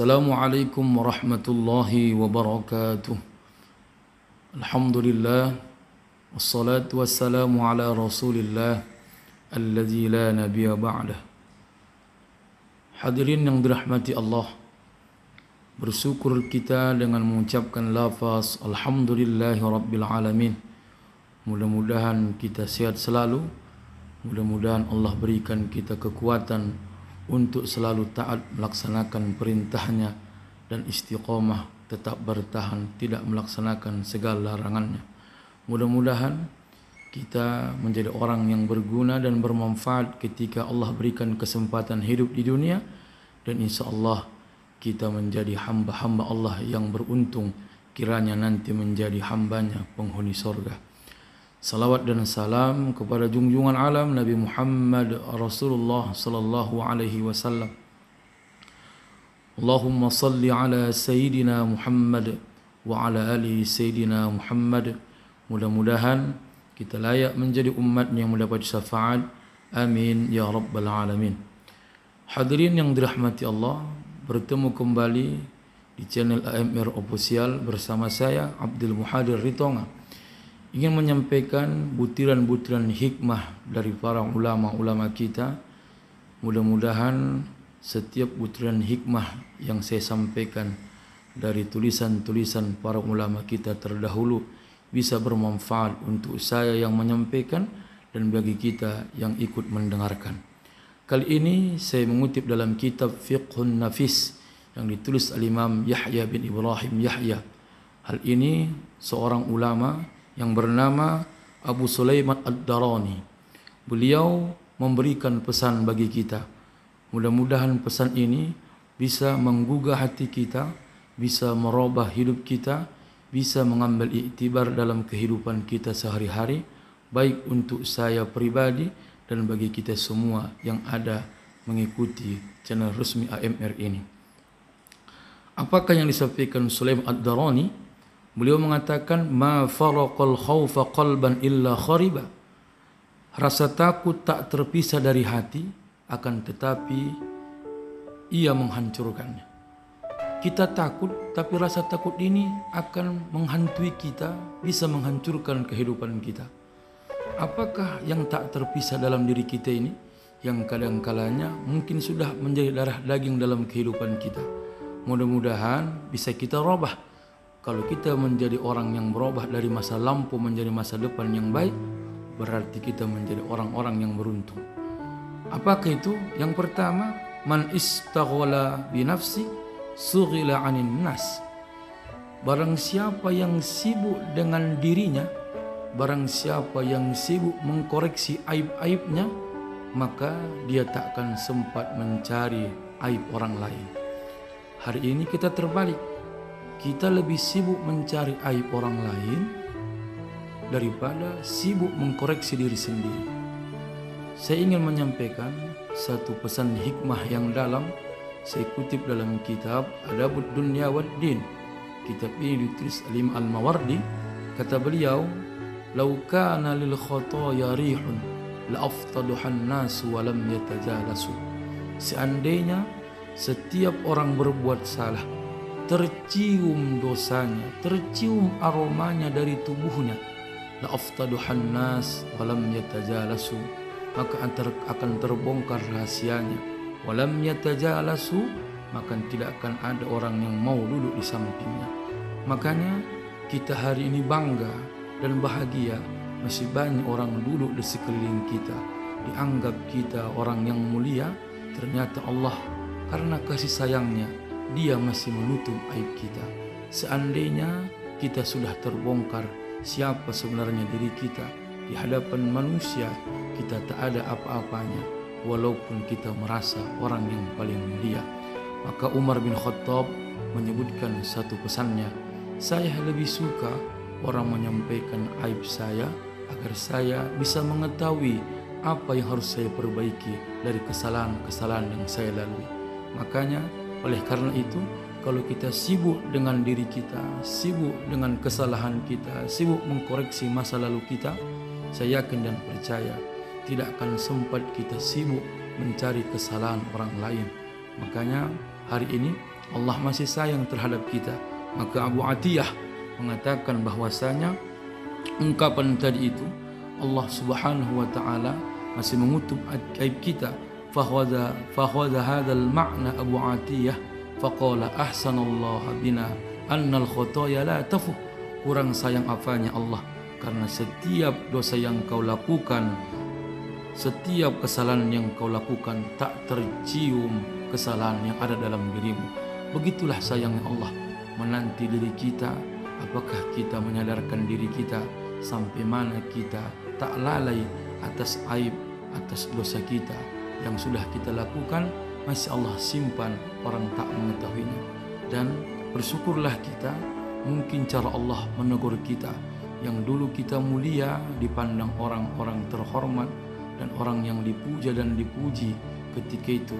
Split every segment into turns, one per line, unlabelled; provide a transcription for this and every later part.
Assalamualaikum warahmatullahi wabarakatuh. Alhamdulillah, wassalatu wassalamu ala rasulillah alladzi la nabiyya ba'dah. Hadirin yang dirahmati Allah, bersyukur kita dengan mengucapkan lafaz Alhamdulillahi Rabbil Alamin. Mudah-mudahan kita sehat selalu. Mudah-mudahan Allah berikan kita kekuatan untuk selalu taat melaksanakan perintahnya dan istiqomah tetap bertahan tidak melaksanakan segala larangannya. Mudah-mudahan kita menjadi orang yang berguna dan bermanfaat ketika Allah berikan kesempatan hidup di dunia, dan insya Allah kita menjadi hamba-hamba Allah yang beruntung kiranya nanti menjadi hambanya penghuni surga. Salawat dan salam kepada junjungan alam Nabi Muhammad Rasulullah sallallahu alaihi wasallam. Allahumma salli ala Sayyidina Muhammad wa ala ali Sayyidina Muhammad. Mudah-mudahan kita layak menjadi umat yang mendapat syafaat. Amin ya rabbal alamin. Hadirin yang dirahmati Allah, bertemu kembali di channel AMR Official bersama saya Abdul Muhadir Ritonga. Ingin menyampaikan butiran-butiran hikmah dari para ulama-ulama kita. Mudah-mudahan setiap butiran hikmah yang saya sampaikan dari tulisan-tulisan para ulama kita terdahulu bisa bermanfaat untuk saya yang menyampaikan dan bagi kita yang ikut mendengarkan. Kali ini saya mengutip dalam kitab Fiqhun Nafis yang ditulis al-Imam Yahya bin Ibrahim Yahya. Hal ini seorang ulama yang bernama Abu Sulaiman Ad-Darani. Beliau memberikan pesan bagi kita. Mudah-mudahan pesan ini bisa menggugah hati kita, bisa merubah hidup kita, bisa mengambil iktibar dalam kehidupan kita sehari-hari, baik untuk saya pribadi dan bagi kita semua yang ada mengikuti channel resmi AMR ini. Apakah yang disampaikan Sulaiman Ad-Darani? Beliau mengatakan, ma faraqal khaufa qalban illa khariba. Rasa takut tak terpisah dari hati, akan tetapi ia menghancurkannya. Kita takut, tapi rasa takut ini akan menghantui kita, bisa menghancurkan kehidupan kita. Apakah yang tak terpisah dalam diri kita ini, yang kadang-kalanya mungkin sudah menjadi darah daging dalam kehidupan kita? Mudah-mudahan bisa kita rubah. Kalau kita menjadi orang yang berubah dari masa lampau menjadi masa depan yang baik, berarti kita menjadi orang-orang yang beruntung. Apakah itu? Yang pertama, man istaghala binafsi sughila 'anin nas. Barang siapa yang sibuk dengan dirinya, barang siapa yang sibuk mengkoreksi aib-aibnya, maka dia tak akan sempat mencari aib orang lain. Hari ini kita terbalik. Kita lebih sibuk mencari aib orang lain daripada sibuk mengkoreksi diri sendiri. Saya ingin menyampaikan satu pesan hikmah yang dalam. Saya kutip dalam kitab Adabud Dunya wad Din. Kitab ini ditulis Al-Imam Al-Mawardi. Kata beliau, "Lau kana lil khataya rihun la aftaduhan nasu wa lam yatajalasu." Seandainya setiap orang berbuat salah, tercium dosanya, tercium aromanya dari tubuhnya, la aftaduhan nas walam yatajalasu, maka akan terbongkar rahasianya, walam yatajalasu, maka tidak akan ada orang yang mau duduk di sampingnya. Makanya kita hari ini bangga dan bahagia, masih banyak orang duduk di sekeliling kita, dianggap kita orang yang mulia. Ternyata Allah karena kasih sayangnya Dia masih menutup aib kita. Seandainya kita sudah terbongkar siapa sebenarnya diri kita di hadapan manusia, kita tak ada apa-apanya walaupun kita merasa orang yang paling mulia. Maka Umar bin Khattab menyebutkan satu pesannya, saya lebih suka orang menyampaikan aib saya agar saya bisa mengetahui apa yang harus saya perbaiki dari kesalahan-kesalahan yang saya lalui. Makanya oleh karena itu, kalau kita sibuk dengan diri kita, sibuk dengan kesalahan kita, sibuk mengkoreksi masa lalu kita, saya yakin dan percaya tidak akan sempat kita sibuk mencari kesalahan orang lain. Makanya hari ini Allah masih sayang terhadap kita. Maka Abu Atiyah mengatakan bahwasanya ungkapan tadi itu Allah Subhanahu wa taala masih mengutuk aib kita. Fakhadha hadzal ma'na Abu Atiyah faqala ahsanallahu bina annal khotoya la tafuh. Kurang sayang apanya Allah, karena setiap dosa yang kau lakukan, setiap kesalahan yang kau lakukan, tak tercium kesalahan yang ada dalam dirimu. Begitulah sayangnya Allah menanti diri kita. Apakah kita menyadarkan diri kita sampai mana kita tak lalai atas aib, atas dosa kita yang sudah kita lakukan, masih Allah simpan, orang tak mengetahuinya. Dan bersyukurlah kita, mungkin cara Allah menegur kita. Yang dulu kita mulia dipandang orang-orang terhormat dan orang yang dipuja dan dipuji, ketika itu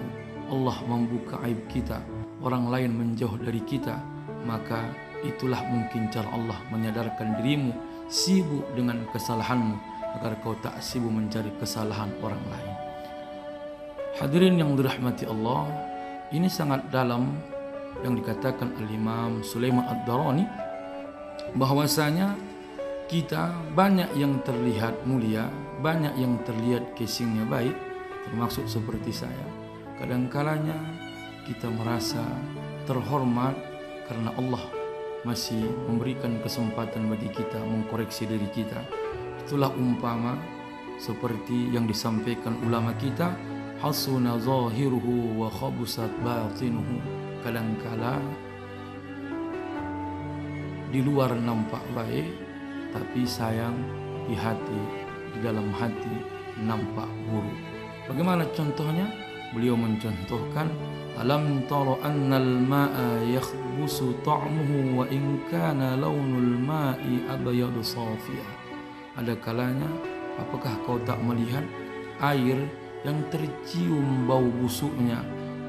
Allah membuka aib kita, orang lain menjauh dari kita. Maka itulah mungkin cara Allah menyadarkan dirimu, sibuk dengan kesalahanmu agar kau tak sibuk mencari kesalahan orang lain. Hadirin yang dirahmati Allah, ini sangat dalam yang dikatakan Al-Imam Sulaiman Ad-Darani, bahwasanya kita banyak yang terlihat mulia, banyak yang terlihat casingnya baik, termasuk seperti saya. Kadang-kalanya kita merasa terhormat karena Allah masih memberikan kesempatan bagi kita mengkoreksi diri kita. Itulah umpama seperti yang disampaikan ulama kita, hasuna zahiruhu wa khabusat batinuhu. Kadangkala di luar nampak baik, tapi sayang di hati, di dalam hati nampak buruk. Bagaimana contohnya? Beliau mencontohkan, alam tara annal ma'a yakhbusu ta'muhu wa in kana launul ma'i abyadu safiyah. Ada kalanya, apakah kau tak melihat air yang tercium bau busuknya,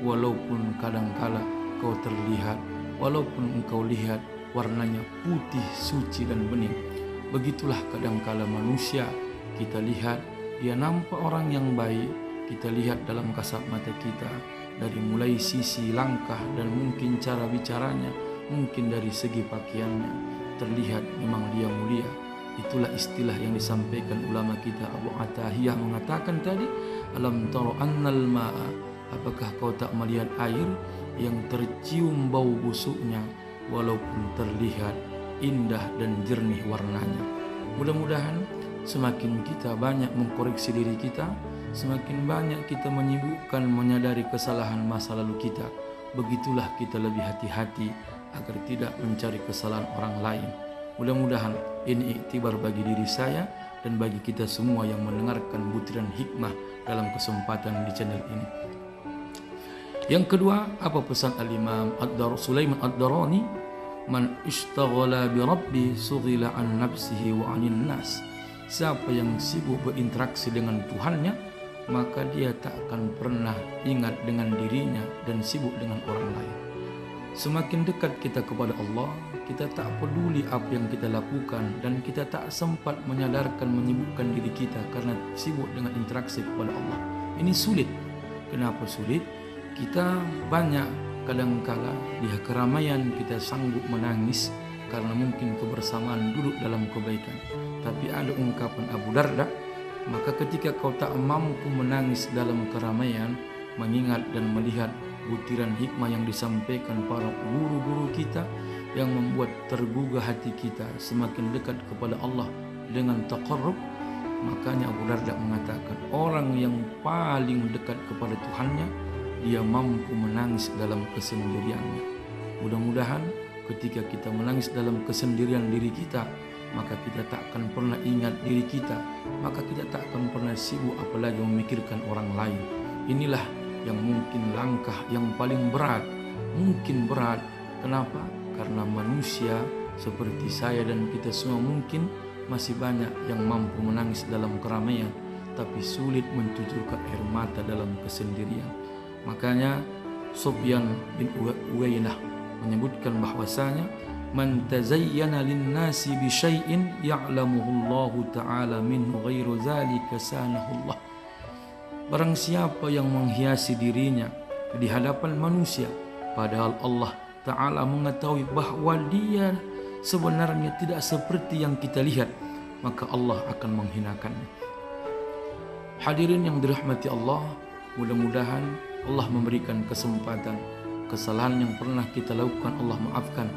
walaupun kadangkala kau terlihat, walaupun engkau lihat warnanya putih, suci dan bening. Begitulah kadangkala manusia, kita lihat dia nampak orang yang baik, kita lihat dalam kasat mata kita, dari mulai sisi langkah dan mungkin cara bicaranya, mungkin dari segi pakaiannya, terlihat memang dia mulia. Itulah istilah yang disampaikan ulama kita Abu Atiyah mengatakan tadi, alam tara annal ma'a, apakah kau tak melihat air yang tercium bau busuknya, walaupun terlihat indah dan jernih warnanya. Mudah-mudahan semakin kita banyak mengkoreksi diri kita, semakin banyak kita menyibukkan menyadari kesalahan masa lalu kita, begitulah kita lebih hati-hati agar tidak mencari kesalahan orang lain. Mudah-mudahan ini iktibar bagi diri saya dan bagi kita semua yang mendengarkan butiran hikmah dalam kesempatan di channel ini. Yang kedua, apa pesan Al-Imam Sulaiman Ad-Darani? Man ishtaghala bi rabbi sughila an nafsihi wa anin nas. Siapa yang sibuk berinteraksi dengan Tuhannya, maka dia tak akan pernah ingat dengan dirinya dan sibuk dengan orang lain. Semakin dekat kita kepada Allah, kita tak peduli apa yang kita lakukan dan kita tak sempat menyadarkan, menyibukkan diri kita karena sibuk dengan interaksi kepada Allah. Ini sulit. Kenapa sulit? Kita banyak kadangkala di keramaian kita sanggup menangis karena mungkin kebersamaan duduk dalam kebaikan. Tapi ada ungkapan Abu Darda, maka ketika kau tak mampu menangis dalam keramaian, mengingat dan melihat butiran hikmah yang disampaikan para guru-guru kita yang membuat tergugah hati kita semakin dekat kepada Allah dengan taqarrub, makanya Abu Darda mengatakan orang yang paling dekat kepada Tuhannya, dia mampu menangis dalam kesendiriannya. Mudah-mudahan ketika kita menangis dalam kesendirian diri kita, maka kita tak akan pernah ingat diri kita, maka kita tak akan pernah sibuk apalagi memikirkan orang lain. Inilah yang mungkin langkah yang paling berat, mungkin berat. Kenapa? Karena manusia seperti saya dan kita semua mungkin masih banyak yang mampu menangis dalam keramaian, tapi sulit mencucurkan air mata dalam kesendirian. Makanya Sufyan bin Uyainah menyebutkan bahwasanya man tazayyana lin-nasi bi syai'in ya'lamuhu Allah Ta'ala minhu ghairu dzalika sanahu Allah. Barang siapa yang menghiasi dirinya di hadapan manusia padahal Allah Ta'ala mengetahui bahwa dia sebenarnya tidak seperti yang kita lihat, maka Allah akan menghinakannya. Hadirin yang dirahmati Allah, mudah-mudahan Allah memberikan kesempatan. Kesalahan yang pernah kita lakukan Allah maafkan,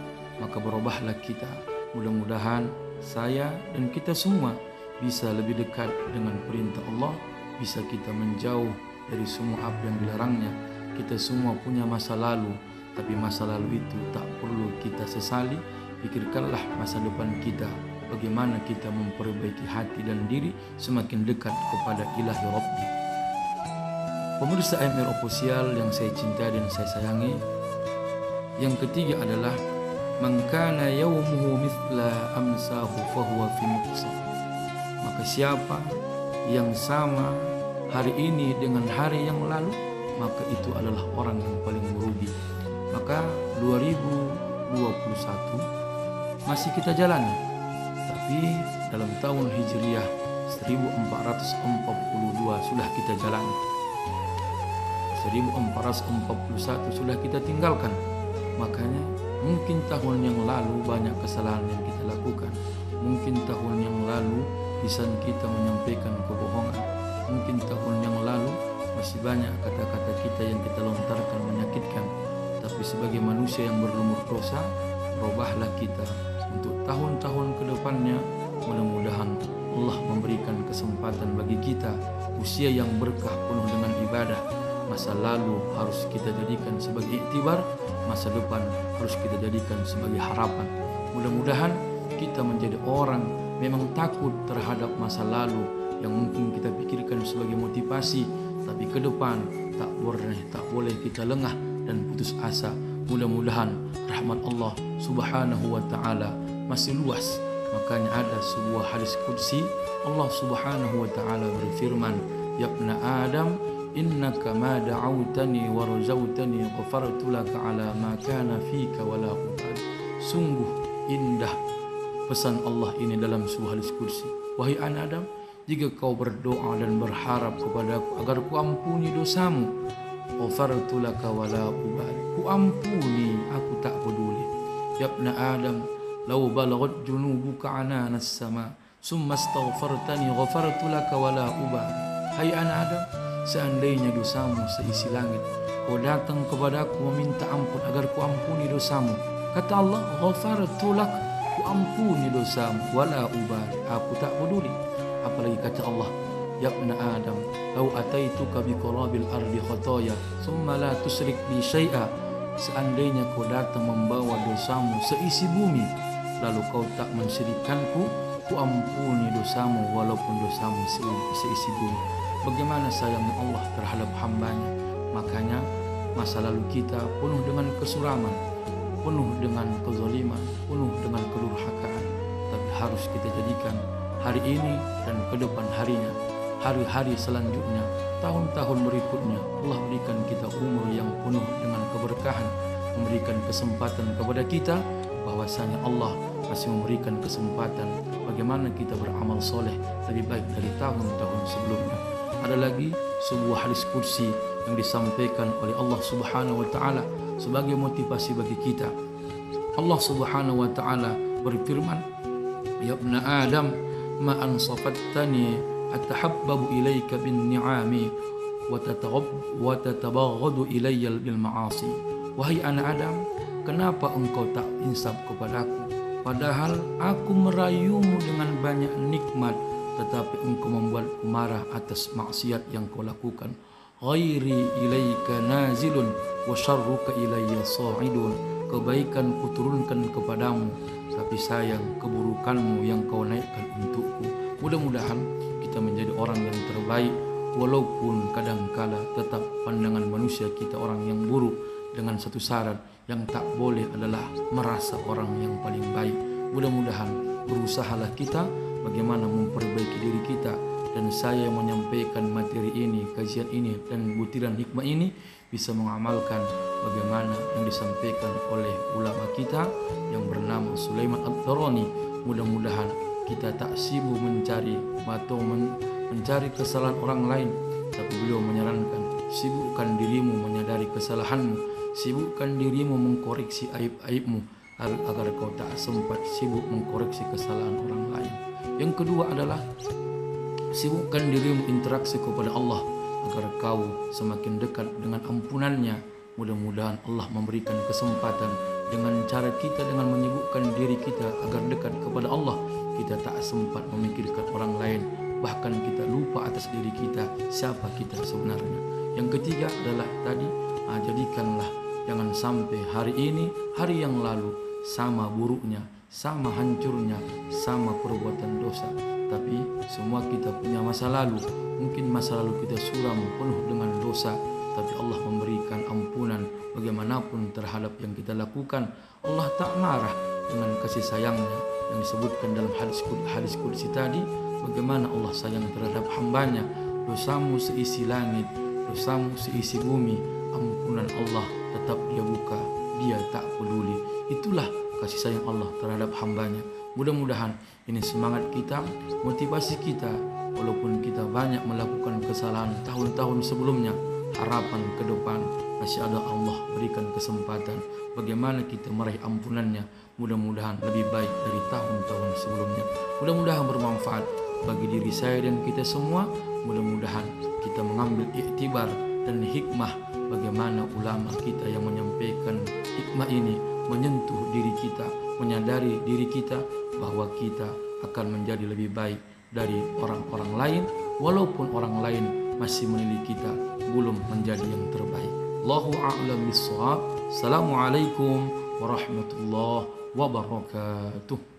maka berubahlah kita. Mudah-mudahan saya dan kita semua bisa lebih dekat dengan perintah Allah, bisa kita menjauh dari semua apa yang dilarangnya. Kita semua punya masa lalu, tapi masa lalu itu tak perlu kita sesali. Pikirkanlah masa depan kita, bagaimana kita memperbaiki hati dan diri semakin dekat kepada Ilahi Rabbi. Pemirsa AMR Official yang saya cintai dan saya sayangi, yang ketiga adalah man kana yawmuhu mithla amsahu fahuwa fi muqsam. Maka siapa yang sama hari ini dengan hari yang lalu, maka itu adalah orang yang paling merugi. Maka 2021 masih kita jalani, tapi dalam tahun Hijriah 1442 sudah kita jalani, 1441 sudah kita tinggalkan. Makanya mungkin tahun yang lalu banyak kesalahan yang kita lakukan, mungkin tahun yang lalu lisan kita menyampaikan kebohongan, mungkin tahun yang lalu masih banyak kata-kata kita yang kita lontarkan menyakitkan. Tapi sebagai manusia yang berlumur dosa, berubahlah kita untuk tahun-tahun ke depannya. Mudah-mudahan Allah memberikan kesempatan bagi kita usia yang berkah penuh dengan ibadah. Masa lalu harus kita jadikan sebagai iktibar, masa depan harus kita jadikan sebagai harapan. Mudah-mudahan kita menjadi orang memang takut terhadap masa lalu yang mungkin kita pikirkan sebagai motivasi, tapi ke depan tak boleh kita lengah dan putus asa. Mudah-mudahan rahmat Allah Subhanahu wa Ta'ala masih luas. Makanya ada sebuah hadis qudsi, Allah Subhanahu wa Ta'ala berfirman, ya ibna Adam, innaka ma da'awtani wa rajautani ghafartu laka ala ma kana fika wa la ubali. Sungguh indah pesan Allah ini dalam sebuah hadis qudsi. Wahai anak Adam, jika kau berdoa dan berharap kepadaku agar ku ampuni dosamu, ghafartu laka wa la ubali, ku ampuni, aku tak peduli. Ya ibna Adam, law balaghat junubuka ananas sama summa astaghfartani ghafartu laka wa la ubali. Hai anak Adam, seandainya dosamu seisi langit, kau datang kepadaku meminta ampun agar ku ampuni dosamu, kata Allah, ghafartu lak, ku ampuni dosamu, wala ubali, aku tak peduli. Apalagi kata Allah, ya ibna Adam, law ataituka bi qurabil ardi khataya thumma la tusyrik bi syai'a. Seandainya kau datang membawa dosamu seisi bumi, lalu kau tak mensyirikkanku, ku ampuni dosamu walaupun dosamu seisi bumi. Bagaimana sayangnya Allah terhadap hambanya. Makanya masa lalu kita penuh dengan kesuraman, penuh dengan kezaliman, penuh dengan kedurhakaan. Tapi harus kita jadikan hari ini dan ke depan harinya, hari-hari selanjutnya, tahun-tahun berikutnya, Allah berikan kita umur yang penuh dengan keberkahan, memberikan kesempatan kepada kita, bahwasanya Allah masih memberikan kesempatan bagaimana kita beramal soleh lebih baik dari tahun-tahun sebelumnya. Ada lagi sebuah hadis qudsi yang disampaikan oleh Allah Subhanahu wa Ta'ala sebagai motivasi bagi kita. Allah Subhanahu wa Ta'ala berfirman, ya ibna Adam, ma ansafattani atahabbabu ilaika bin ni'ami wa tatabaghadu ilayya bil ma'asi. Wahai anak Adam, kenapa engkau tak insaf kepadaku, padahal aku merayumu dengan banyak nikmat, tetapi engkau membuatku marah atas maksiat yang kau lakukan. Ghairi ilaika nazilun wa syarruka ilayya sa'idun. Kebaikan kuturunkan kepadamu, tapi sayang keburukanmu yang kau naikkan untukku. Mudah-mudahan kita menjadi orang yang terbaik, walaupun kadangkala tetap pandangan manusia kita orang yang buruk, dengan satu syarat yang tak boleh adalah merasa orang yang paling baik. Mudah-mudahan berusahalah kita bagaimana memperbaiki diri kita, dan saya yang menyampaikan materi ini, kajian ini dan butiran hikmah ini bisa mengamalkan bagaimana yang disampaikan oleh ulama kita yang bernama Sulaiman Ad-Darani. Mudah-mudahan kita tak sibuk mencari atau mencari kesalahan orang lain, tapi beliau menyarankan sibukkan dirimu menyadari kesalahanmu, Sibukkan dirimu mengkoreksi aib-aibmu agar kau tak sempat sibuk mengkoreksi kesalahan orang lain. Yang kedua adalah sibukkan dirimu interaksi kepada Allah agar kau semakin dekat dengan ampunannya. Mudah-mudahan Allah memberikan kesempatan dengan cara kita, dengan menyibukkan diri kita agar dekat kepada Allah, kita tak sempat memikirkan orang lain, bahkan kita lupa atas diri kita, siapa kita sebenarnya. Yang ketiga adalah tadi, jadikanlah jangan sampai hari ini, hari yang lalu sama buruknya, sama hancurnya, sama perbuatan dosa. Tapi semua kita punya masa lalu. Mungkin masa lalu kita suram penuh dengan dosa, tapi Allah memberikan ampunan bagaimanapun terhadap yang kita lakukan. Allah tak marah dengan kasih sayangnya yang disebutkan dalam hadis qudsi tadi. Bagaimana Allah sayang terhadap hambanya. Dosamu seisi langit, dosamu seisi bumi, ampunan Allah tetap dia buka, dia tak peduli. Itulah kasih sayang Allah terhadap hambanya. Mudah-mudahan ini semangat kita, motivasi kita, walaupun kita banyak melakukan kesalahan tahun-tahun sebelumnya, harapan ke depan masih ada Allah berikan kesempatan bagaimana kita meraih ampunannya. Mudah-mudahan lebih baik dari tahun-tahun sebelumnya. Mudah-mudahan bermanfaat bagi diri saya dan kita semua. Mudah-mudahan kita mengambil iktibar dan hikmah bagaimana ulama kita yang menyampaikan hikmah ini menyentuh diri kita, menyadari diri kita bahwa kita akan menjadi lebih baik dari orang-orang lain, walaupun orang lain masih menilai kita belum menjadi yang terbaik. Allahu a'lam bissawab. Assalamualaikum warahmatullahi wabarakatuh.